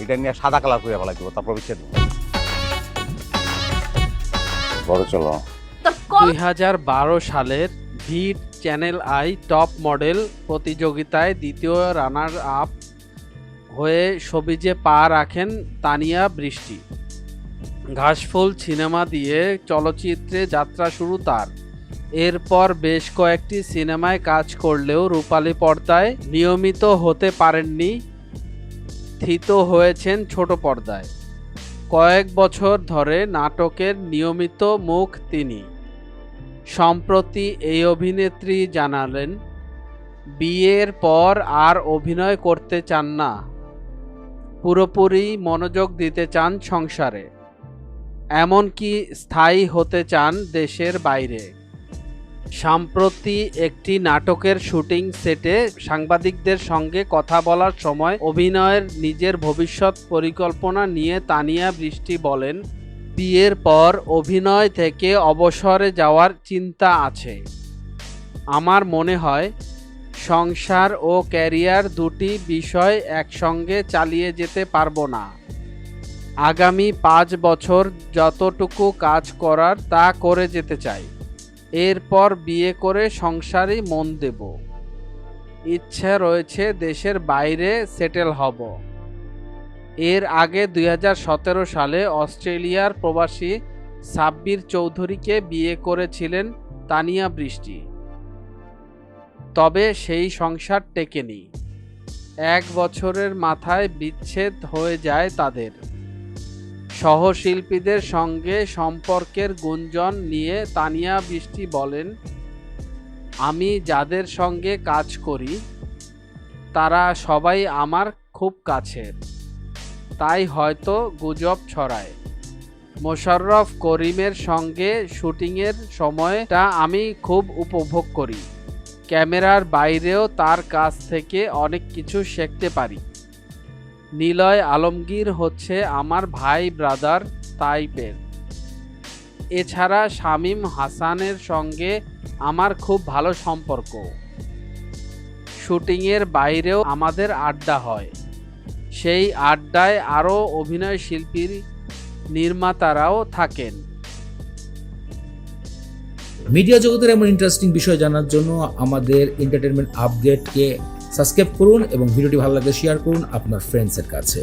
এটা নিয়ে সাদা কালার করে ফেলাই দিব, তারপর বিচ্ছেদ বড় চলো। 2012 সালের ভিট চ্যানেল আই টপ মডেল প্রতিযোগিতায় দ্বিতীয় রানার আপ হয়ে সবিজে পা রাখেন তানিয়া বৃষ্টি। ঘাসফুল সিনেমা দিয়ে চলচ্চিত্রে যাত্রা শুরু তার। এরপর বেশ কয়েকটি সিনেমায় কাজ করলেও রূপালী পর্দায় নিয়মিত হতে পারেননি, থিত হয়েছেন ছোট পর্দায়। কয়েক বছর ধরে নাটকের নিয়মিত মুখ তিনি। সম্প্রতি এই অভিনেত্রী জানালেন, বিয়ের পর আর অভিনয় করতে চান না, পুরোপুরি মনোযোগ দিতে চান সংসারে, এমনকি স্থায়ী হতে চান দেশের বাইরে। সম্প্রতি একটি নাটকের শুটিং সেটে সাংবাদিকদের সঙ্গে কথা বলার সময় অভিনয়ের নিজের ভবিষ্যৎ পরিকল্পনা নিয়ে তানিয়া বৃষ্টি বলেন, বিয়ের পর অভিনয় থেকে অবসরে যাওয়ার চিন্তা আছে। আমার মনে হয় সংসার ও ক্যারিয়ার দুটি বিষয় একসঙ্গে চালিয়ে যেতে পারবো না। আগামী 5 বছর যতটুকু কাজ করার তা করে যেতে চাই, এরপর বিয়ে করে সংসারে মন দেব। ইচ্ছে রয়েছে দেশের বাইরে সেটেল হব। এর আগে 2017 সালে অস্ট্রেলিয়ার প্রবাসী সাব্বির চৌধুরীকে বিয়ে করেছিলেন তানিয়া বৃষ্টি, তবে সেই সংসার টেকেনি। 1 বছরের মাথায় বিচ্ছেদ হয়ে যায় তাদের। সহশিল্পীদের সঙ্গে সম্পর্কের গুঞ্জন নিয়ে তানিয়া বৃষ্টি বলেন, আমি যাদের সঙ্গে কাজ করি তারা সবাই আমার খুব কাছের, তাই হয়তো গুজব ছড়ায়। মোশাররফ করিমের সঙ্গে শুটিংয়ের সময়টা আমি খুব উপভোগ করি। ক্যামেরার বাইরেও তার কাছ থেকে অনেক কিছু শিখতে পারি। নিলয় আলমগীর হচ্ছে আমার ভাই ব্রাদার টাইপের। এছাড়া শামীম হাসানের সঙ্গে আমার খুব ভালো সম্পর্ক। শুটিংয়ের বাইরেও আমাদের আড্ডা হয়। সেই আড্ডায় আরও অভিনয় শিল্পীর নির্মাতারাও থাকেন। মিডিয়া জগতের এমন ইন্টারেস্টিং বিষয় জানার জন্য আমাদের এন্টারটেনমেন্ট আপডেটকে সাবস্ক্রাইব করুন এবং ভিডিওটি ভালো লাগলে শেয়ার করুন আপনার ফ্রেন্ডসের কাছে।